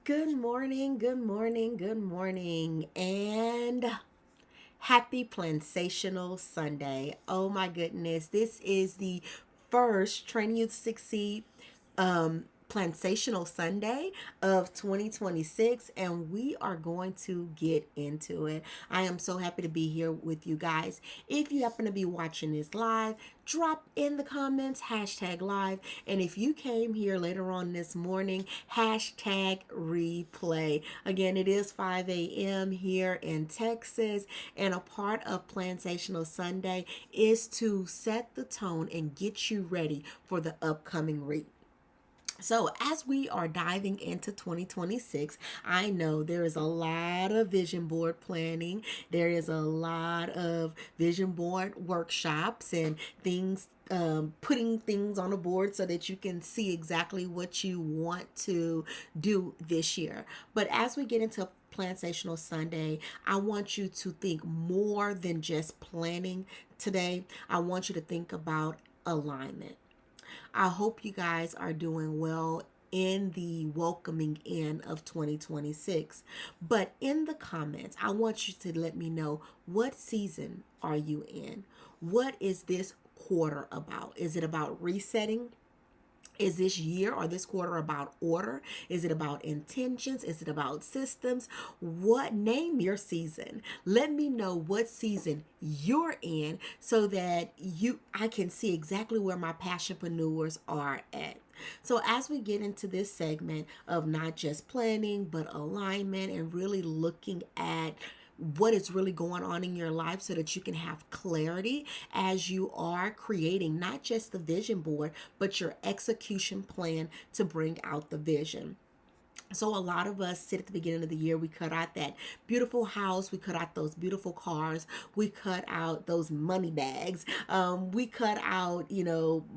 Good morning, good morning, good morning, and happy Plansational Sunday. Oh my goodness, this is the first Training You to Succeed Plansational Sunday of 2026, and we are going to get into it. I am so happy to be here with you guys. If you happen to be watching this live, drop in the comments hashtag live, and if you came here later on this morning, hashtag replay. Again, it is 5 a.m. here in Texas, and a part of Plansational Sunday is to set the tone and get you ready for the upcoming week. So, as we are diving into 2026, I know there is a lot of vision board planning. There is a lot of vision board workshops and things, putting things on a board so that you can see exactly what you want to do this year. But as we get into Plantational Sunday, I want you to think more than just planning today. I want you to think about alignment. I hope you guys are doing well in the welcoming in of 2026. But in the comments, I want you to let me know, what season are you in? What is this quarter about? Is it about resetting? Is this year or this quarter about order? Is it about intentions? Is it about systems? What name your season? Let me know what season you're in so that I can see exactly where my passionpreneurs are at. So as we get into this segment of not just planning but alignment and really looking at what is really going on in your life so that you can have clarity as you are creating not just the vision board, but your execution plan to bring out the vision. So a lot of us sit at the beginning of the year, we cut out that beautiful house, we cut out those beautiful cars, we cut out those money bags, we cut out,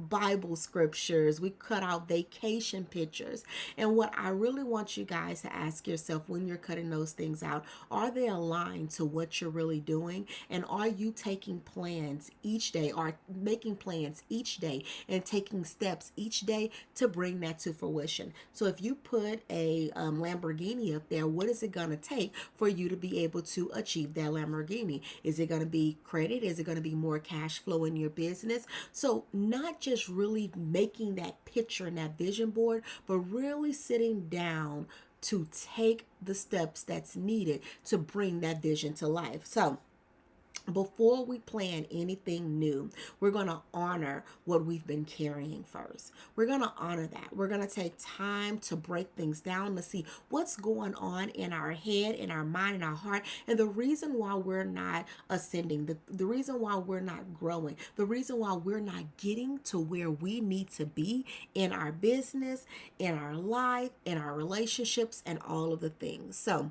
Bible scriptures, we cut out vacation pictures. And what I really want you guys to ask yourself when you're cutting those things out, are they aligned to what you're really doing? And are you taking plans each day, or making plans each day and taking steps each day to bring that to fruition? So if you put a Lamborghini up there, what is it going to take for you to be able to achieve that Lamborghini? Is it going to be credit? Is it going to be more cash flow in your business? So not just really making that picture and that vision board, but really sitting down to take the steps that's needed to bring that vision to life. So before we plan anything new, we're going to honor what we've been carrying first. We're going to honor that. We're going to take time to break things down to see what's going on in our head, in our mind, in our heart, and the reason why we're not ascending, the reason why we're not growing, the reason why we're not getting to where we need to be in our business, in our life, in our relationships, and all of the things. So,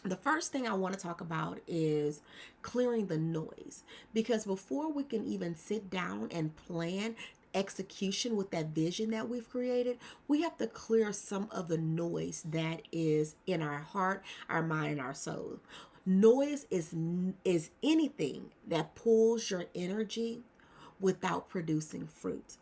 the first thing I want to talk about is clearing the noise, because before we can even sit down and plan execution with that vision that we've created, we have to clear some of the noise that is in our heart, our mind, and our soul. Noise is anything that pulls your energy without producing fruit.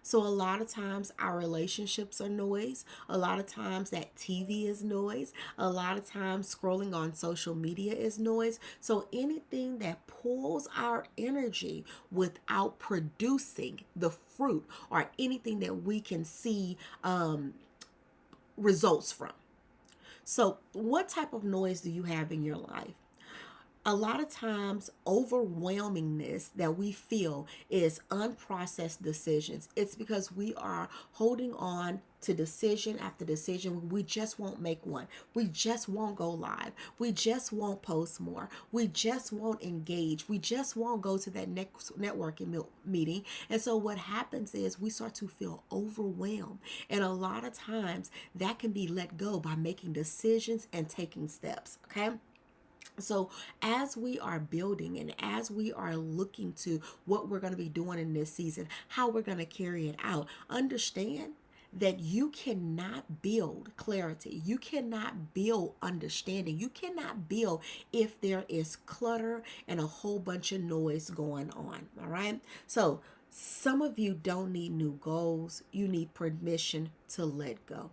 So a lot of times our relationships are noise. A lot of times that TV is noise. A lot of times scrolling on social media is noise. So anything that pulls our energy without producing the fruit, or anything that we can see results from. So what type of noise do you have in your life? A lot of times overwhelmingness that we feel is unprocessed decisions. It's because we are holding on to decision after decision. We just won't make one. We just won't go live. We just won't post more. We just won't engage. We just won't go to that next networking meeting. And so what happens is we start to feel overwhelmed. And a lot of times that can be let go by making decisions and taking steps. Okay. So, as we are building and as we are looking to what we're going to be doing in this season, how we're going to carry it out, understand that you cannot build clarity. You cannot build understanding. You cannot build if there is clutter and a whole bunch of noise going on. All right. So, some of you don't need new goals, you need permission to let go.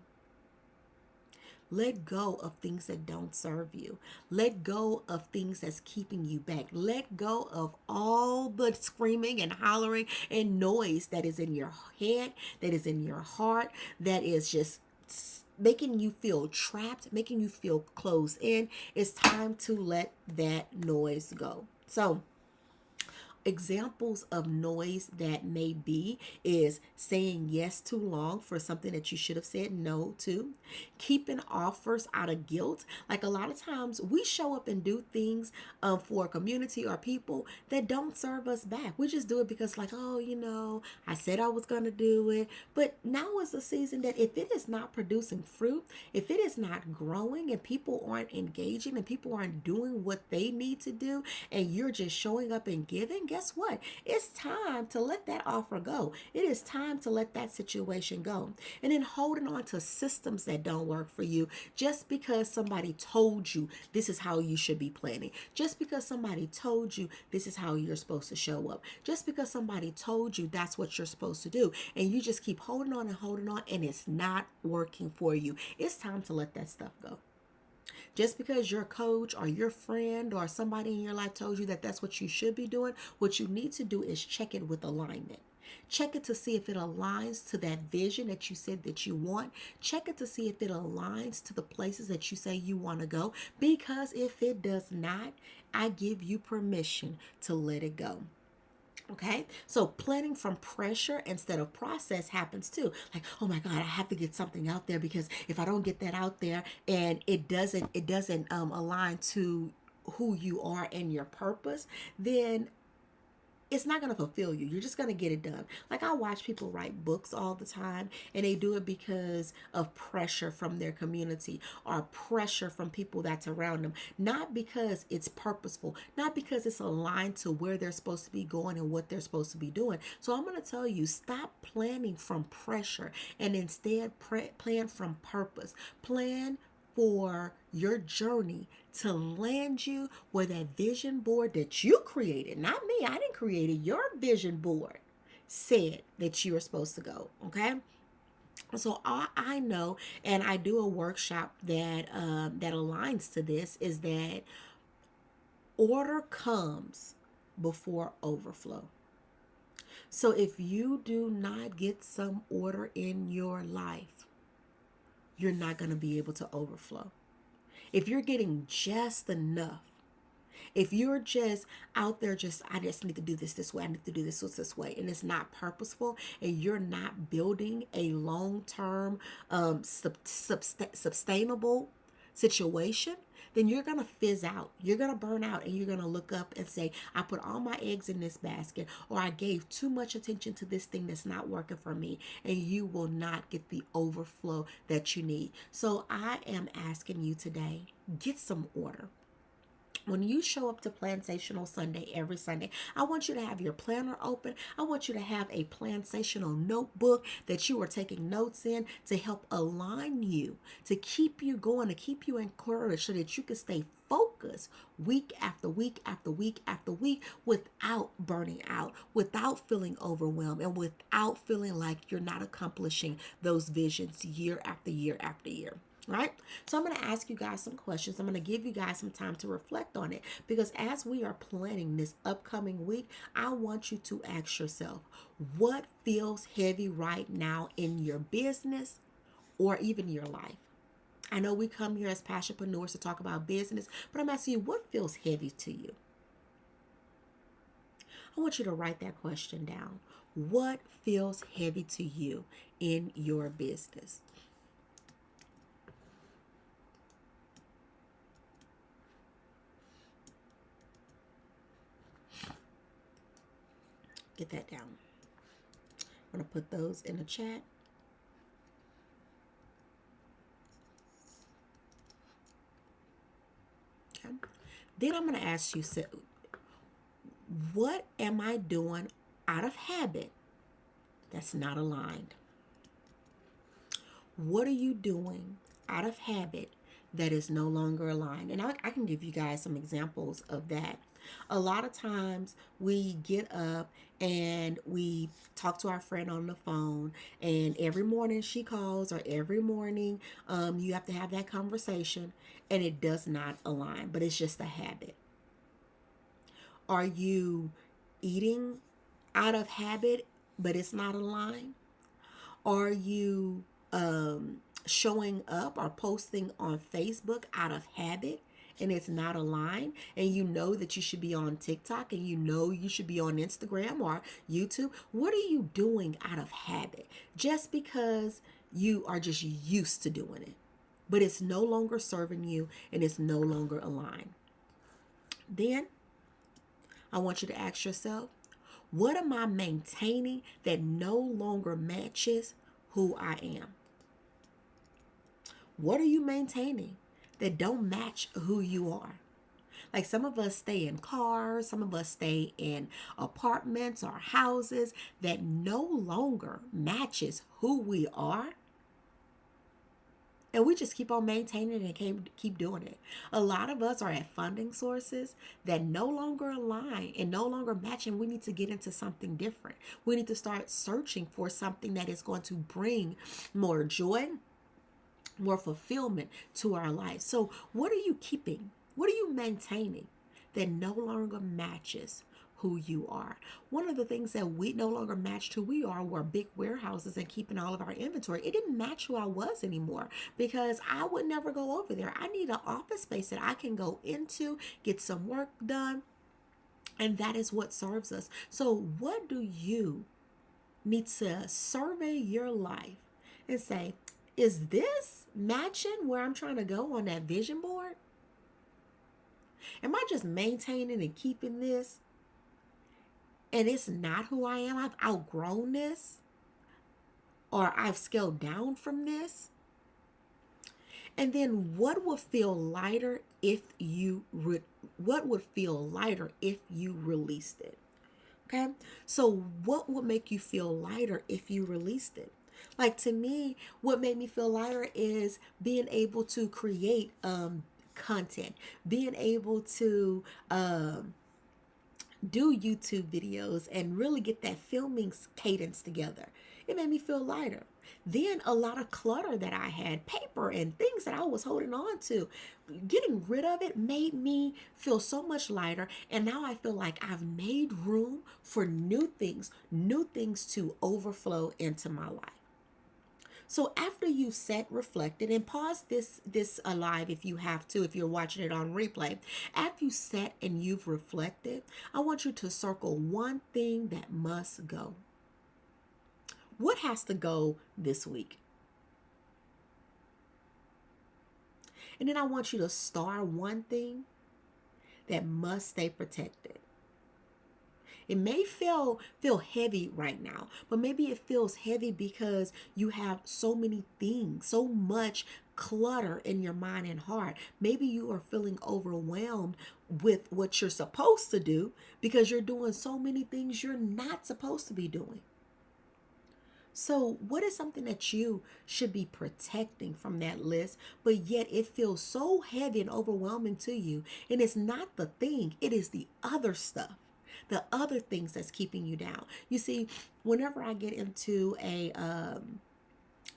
Let go of things that don't serve you. Let go of things that's keeping you back. Let go of all the screaming and hollering and noise that is in your head, that is in your heart, that is just making you feel trapped, making you feel closed in. It's time to let that noise go. So, examples of noise that may be is saying yes too long for something that you should have said no to, keeping offers out of guilt. Like a lot of times we show up and do things for a community or people that don't serve us back. We just do it because like, oh, I said I was going to do it. But now is the season that if it is not producing fruit, if it is not growing and people aren't engaging and people aren't doing what they need to do, and you're just showing up and giving, guess what? It's time to let that offer go. It is time to let that situation go. And then holding on to systems that don't work for you just because somebody told you this is how you should be planning. Just because somebody told you this is how you're supposed to show up. Just because somebody told you that's what you're supposed to do. And you just keep holding on and it's not working for you. It's time to let that stuff go. Just because your coach or your friend or somebody in your life told you that that's what you should be doing, what you need to do is check it with alignment. Check it to see if it aligns to that vision that you said that you want. Check it to see if it aligns to the places that you say you want to go. Because if it does not, I give you permission to let it go. Okay, so planning from pressure instead of process happens too. Like, oh my God, I have to get something out there because if I don't get that out there and it doesn't align to who you are and your purpose, then it's not going to fulfill you. You're just going to get it done. Like I watch people write books all the time and they do it because of pressure from their community or pressure from people that's around them. Not because it's purposeful, not because it's aligned to where they're supposed to be going and what they're supposed to be doing. So I'm going to tell you, stop planning from pressure and instead plan from purpose. Plan for your journey to land you where that vision board that you created, not me, I didn't create it, your vision board said that you are supposed to go. Okay. So all I know, and I do a workshop that aligns to this, is that order comes before overflow. So if you do not get some order in your life, you're not going to be able to overflow. If you're getting just enough, if you're just out there, I just need to do this way, I need to do this way, and it's not purposeful, and you're not building a long-term, sustainable situation, then you're going to fizz out. You're going to burn out and you're going to look up and say, I put all my eggs in this basket, or I gave too much attention to this thing that's not working for me, and you will not get the overflow that you need. So I am asking you today, get some order. When you show up to Plansational Sunday every Sunday, I want you to have your planner open. I want you to have a Plansational notebook that you are taking notes in to help align you, to keep you going, to keep you encouraged so that you can stay focused week after week after week after week without burning out, without feeling overwhelmed, and without feeling like you're not accomplishing those visions year after year after year. Right? So I'm going to ask you guys some questions. I'm going to give you guys some time to reflect on it, because as we are planning this upcoming week, I want you to ask yourself, what feels heavy right now in your business or even your life? I know we come here as passionpreneurs to talk about business, but I'm asking you, what feels heavy to you? I want you to write that question down. What feels heavy to you in your business? Get that down. I'm going to put those in the chat. Okay. Then I'm going to ask you, so, what am I doing out of habit that's not aligned? What are you doing out of habit that is no longer aligned. And I can give you guys some examples of that. A lot of times we get up and we talk to our friend on the phone, and every morning she calls, or every morning you have to have that conversation, and it does not align, but it's just a habit. Are you eating out of habit, but it's not aligned? Are you showing up or posting on Facebook out of habit and it's not aligned? And you know that you should be on TikTok, and you know you should be on Instagram or YouTube. What are you doing out of habit? Just because you are just used to doing it, but it's no longer serving you and it's no longer aligned. Then I want you to ask yourself, what am I maintaining that no longer matches who I am? What are you maintaining that don't match who you are? Like, some of us stay in cars, some of us stay in apartments or houses that no longer matches who we are. And we just keep on maintaining it and keep doing it. A lot of us are at funding sources that no longer align and no longer match, and we need to get into something different. We need to start searching for something that is going to bring more joy, more fulfillment to our life. So what are you keeping? What are you maintaining that no longer matches who you are? One of the things that we no longer matched who we are were big warehouses and keeping all of our inventory. It didn't match who I was anymore, because I would never go over there. I need an office space that I can go into, get some work done, and that is what serves us. So what do you need to survey your life and say, is this matching where I'm trying to go on that vision board? Am I just maintaining and keeping this, and it's not who I am? I've outgrown this, or I've scaled down from this. And then what would feel lighter if you released it? Okay? So what would make you feel lighter if you released it? Like, to me, what made me feel lighter is being able to create content, being able to do YouTube videos and really get that filming cadence together. It made me feel lighter. Then a lot of clutter that I had, paper and things that I was holding on to, getting rid of it made me feel so much lighter. And now I feel like I've made room for new things to overflow into my life. So after you've sat, reflected, and pause this live if you have to, if you're watching it on replay, after you sat and you've reflected, I want you to circle one thing that must go. What has to go this week? And then I want you to star one thing that must stay protected. It may feel heavy right now, but maybe it feels heavy because you have so many things, so much clutter in your mind and heart. Maybe you are feeling overwhelmed with what you're supposed to do because you're doing so many things you're not supposed to be doing. So what is something that you should be protecting from that list, but yet it feels so heavy and overwhelming to you? And it's not the thing, it is the other stuff, the other things that's keeping you down. You see, whenever I get into a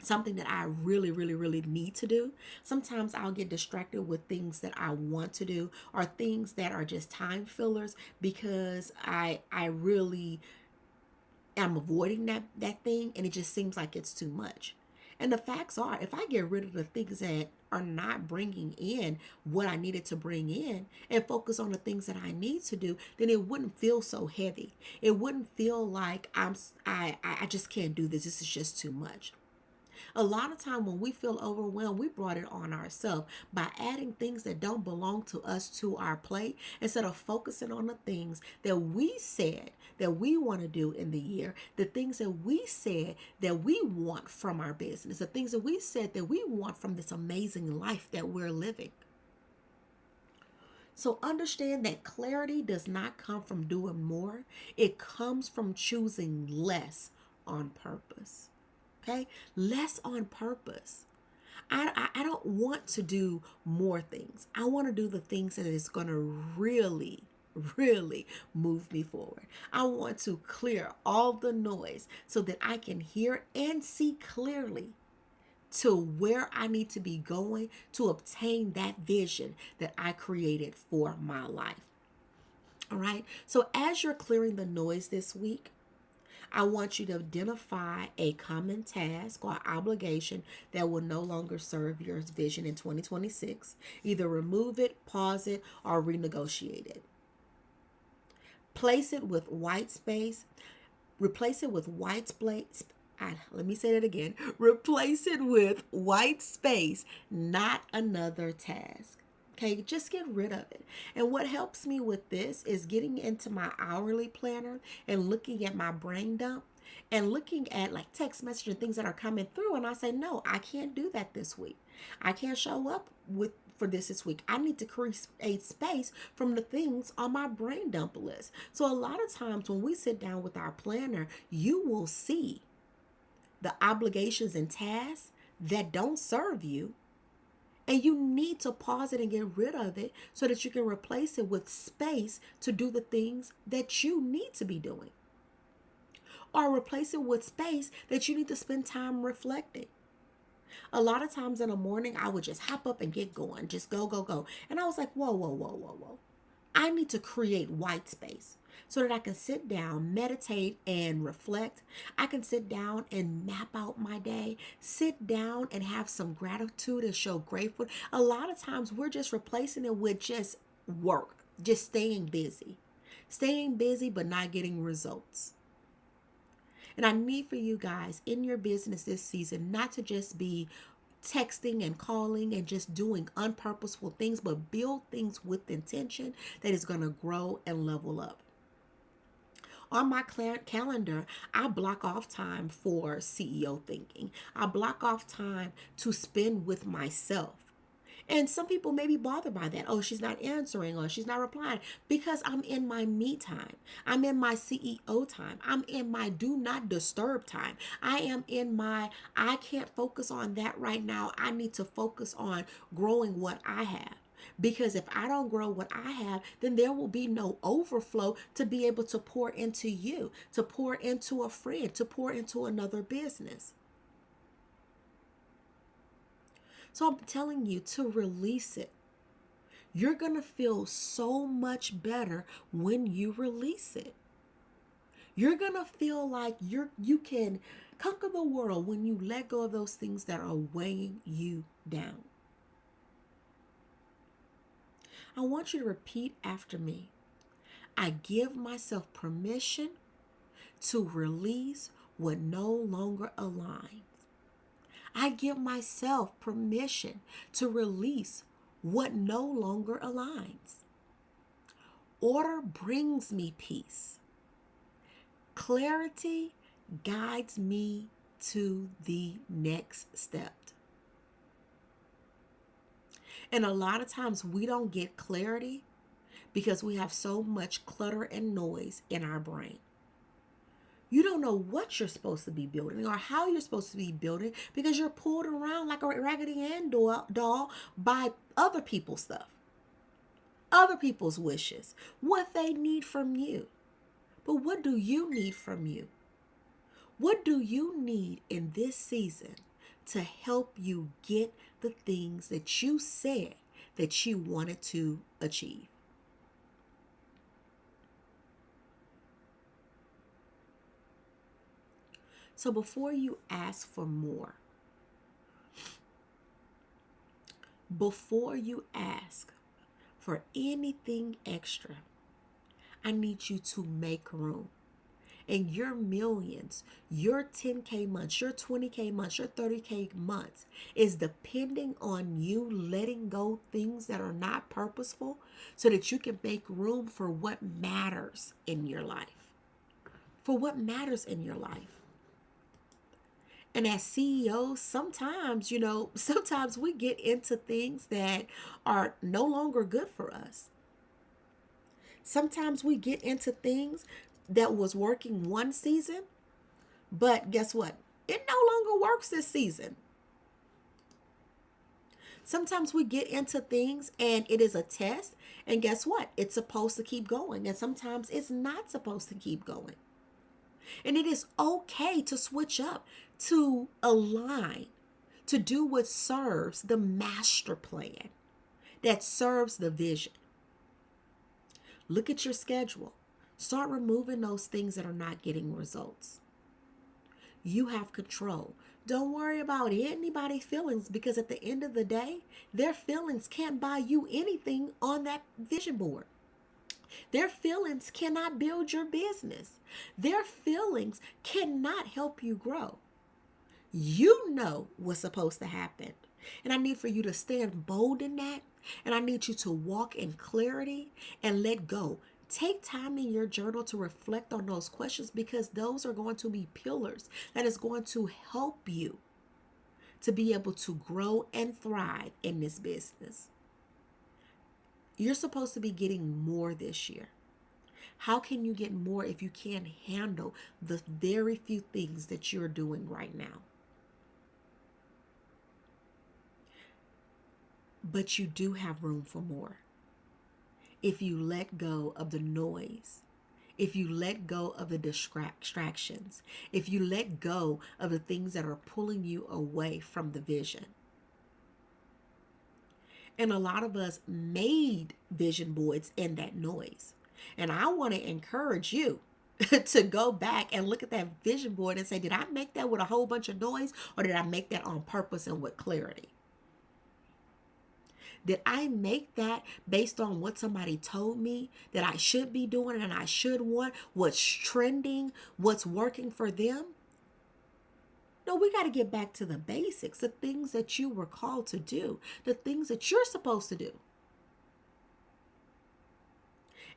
something that I really, really, really need to do, sometimes I'll get distracted with things that I want to do, or things that are just time fillers, because I really am avoiding that thing, and it just seems like it's too much. And the facts are, if I get rid of the things that are not bringing in what I needed to bring in and focus on the things that I need to do, then it wouldn't feel so heavy. It wouldn't feel like I just can't do this. This is just too much. A lot of time when we feel overwhelmed, we brought it on ourselves by adding things that don't belong to us to our plate, instead of focusing on the things that we said that we want to do in the year, the things that we said that we want from our business, the things that we said that we want from this amazing life that we're living. So understand that clarity does not come from doing more. It comes from choosing less on purpose. Okay? Less on purpose. I don't want to do more things. I want to do the things that is going to really move me forward. I want to clear all the noise so that I can hear and see clearly to where I need to be going to obtain that vision that I created for my life. All right. So as you're clearing the noise this week, I want you to identify a common task or obligation that will no longer serve your vision in 2026. Either remove it, pause it, or renegotiate it. Place it with white space. Replace it with white space. Let me say that again. Replace it with white space, not another task. Okay, just get rid of it. And what helps me with this is getting into my hourly planner and looking at my brain dump and looking at like text message and things that are coming through. And I say, no, I can't do that this week. I can't show up for this week. I need to create space from the things on my brain dump list. So a lot of times when we sit down with our planner, you will see the obligations and tasks that don't serve you. And you need to pause it and get rid of it so that you can replace it with space to do the things that you need to be doing. Or replace it with space that you need to spend time reflecting. A lot of times in the morning, I would just hop up and get going, just go, go, go. And I was like, whoa, whoa, whoa, whoa, whoa. I need to create white space so that I can sit down, meditate, and reflect. I can sit down and map out my day, sit down and have some gratitude and show grateful. A lot of times we're just replacing it with just work, just staying busy, but not getting results. And I need for you guys in your business this season not to just be texting and calling and just doing unpurposeful things, but build things with intention that is going to grow and level up. On my calendar, I block off time for CEO thinking. I block off time to spend with myself. And some people may be bothered by that. Oh, she's not answering or she's not replying because I'm in my me time. I'm in my CEO time. I'm in my do not disturb time. I am in my, I can't focus on that right now. I need to focus on growing what I have. Because if I don't grow what I have, then there will be no overflow to be able to pour into you, to pour into a friend, to pour into another business. So I'm telling you to release it. You're going to feel so much better when you release it. You're going to feel like you can conquer the world when you let go of those things that are weighing you down. I want you to repeat after me. I give myself permission to release what no longer aligns. I give myself permission to release what no longer aligns. Order brings me peace. Clarity guides me to the next step. And a lot of times we don't get clarity because we have so much clutter and noise in our brain. You don't know what you're supposed to be building or how you're supposed to be building because you're pulled around like a Raggedy Ann doll by other people's stuff, other people's wishes, what they need from you. But what do you need from you? What do you need in this season to help you get the things that you said that you wanted to achieve? So before you ask for more, before you ask for anything extra, I need you to make room. And your millions, your 10K months, your 20K months, your 30K months is depending on you letting go things that are not purposeful so that you can make room for what matters in your life. For what matters in your life. And as CEOs, sometimes we get into things that are no longer good for us. Sometimes we get into things that was working one season, but guess what? It no longer works this season. Sometimes we get into things and it is a test, and guess what? It's supposed to keep going, and sometimes it's not supposed to keep going. And it is okay to switch up, to align, to do what serves the master plan, that serves the vision. Look at your schedule. Start removing those things that are not getting results. You have control. Don't worry about anybody's feelings, because at the end of the day, their feelings can't buy you anything on that vision board. Their feelings cannot build your business. Their feelings cannot help you grow. You know what's supposed to happen. And I need for you to stand bold in that. And I need you to walk in clarity and let go. Take time in your journal to reflect on those questions, because those are going to be pillars that is going to help you to be able to grow and thrive in this business. You're supposed to be getting more this year. How can you get more if you can't handle the very few things that you're doing right now? But you do have room for more. If you let go of the noise, if you let go of the distractions, if you let go of the things that are pulling you away from the vision. And a lot of us made vision boards in that noise. And I want to encourage you to go back and look at that vision board and say, did I make that with a whole bunch of noise, or did I make that on purpose and with clarity? Did I make that based on what somebody told me that I should be doing and I should want, what's trending, what's working for them? No, we got to get back to the basics, the things that you were called to do, the things that you're supposed to do.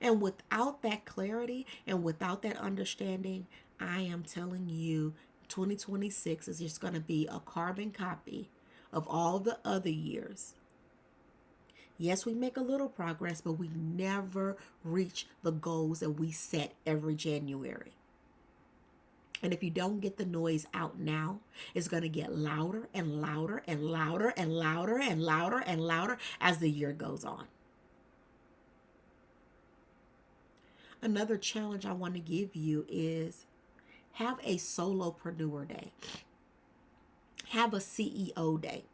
And without that clarity and without that understanding, I am telling you, 2026 is just going to be a carbon copy of all the other years. Yes, we make a little progress, but we never reach the goals that we set every January. And if you don't get the noise out now, it's going to get louder and louder and louder and louder and louder and louder as the year goes on. Another challenge I want to give you is have a solopreneur day. Have a CEO day.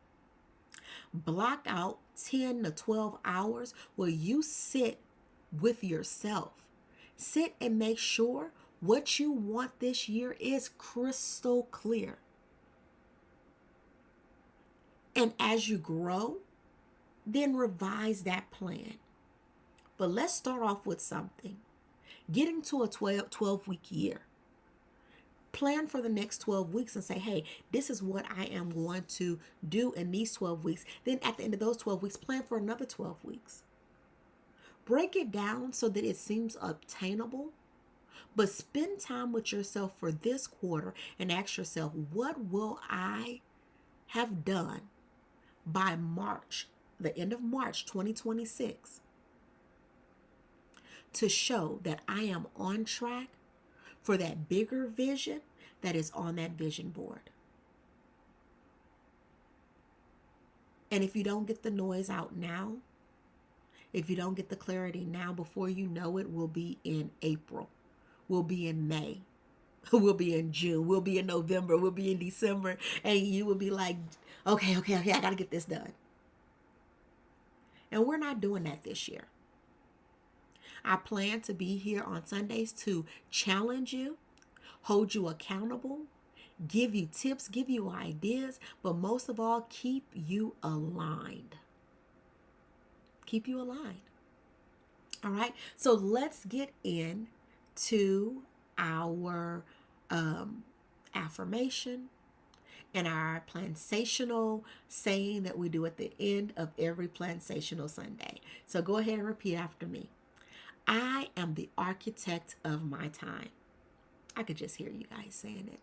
Block out 10 to 12 hours where you sit with yourself. Sit and make sure what you want this year is crystal clear. And as you grow, then revise that plan. But let's start off with something. Getting to a 12-week year. Plan for the next 12 weeks and say, hey, this is what I am going to do in these 12 weeks. Then at the end of those 12 weeks, plan for another 12 weeks. Break it down so that it seems obtainable, but spend time with yourself for this quarter and ask yourself, what will I have done by March, the end of March 2026, to show that I am on track for that bigger vision that is on that vision board. And if you don't get the noise out now, if you don't get the clarity now, before you know it, we'll be in April. We'll be in May. We'll be in June. We'll be in November. We'll be in December. And you will be like, okay, I got to get this done. And we're not doing that this year. I plan to be here on Sundays to challenge you, hold you accountable, give you tips, give you ideas, but most of all, keep you aligned. Keep you aligned. All right. So let's get into our affirmation and our plansational saying that we do at the end of every Plansational Sunday. So go ahead and repeat after me. I am the architect of my time. I could just hear you guys saying it.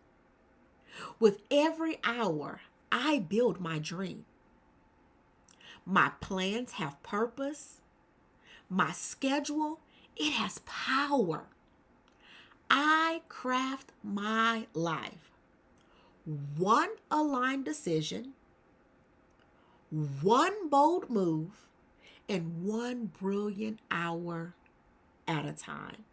With every hour, I build my dream. My plans have purpose. My schedule, it has power. I craft my life. One aligned decision, one bold move and one brilliant hour at a time.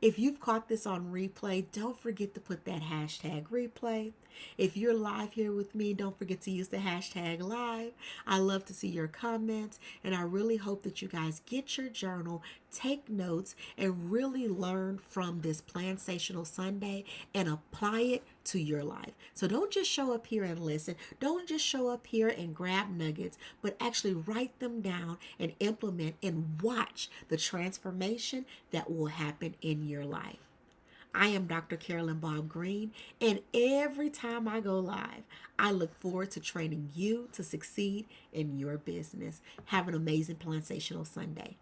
If you've caught this on replay, don't forget to put that hashtag replay. If you're live here with me, don't forget to use the hashtag live. I love to see your comments, and I really hope that you guys get your journal, take notes, and really learn from this Plansational Sunday and apply it to your life. So don't just show up here and listen. Don't just show up here and grab nuggets, but actually write them down and implement and watch the transformation that will happen in your life. I am Dr. Carolyn Bobb-Green, and every time I go live, I look forward to training you to succeed in your business. Have an amazing Plansational Sunday.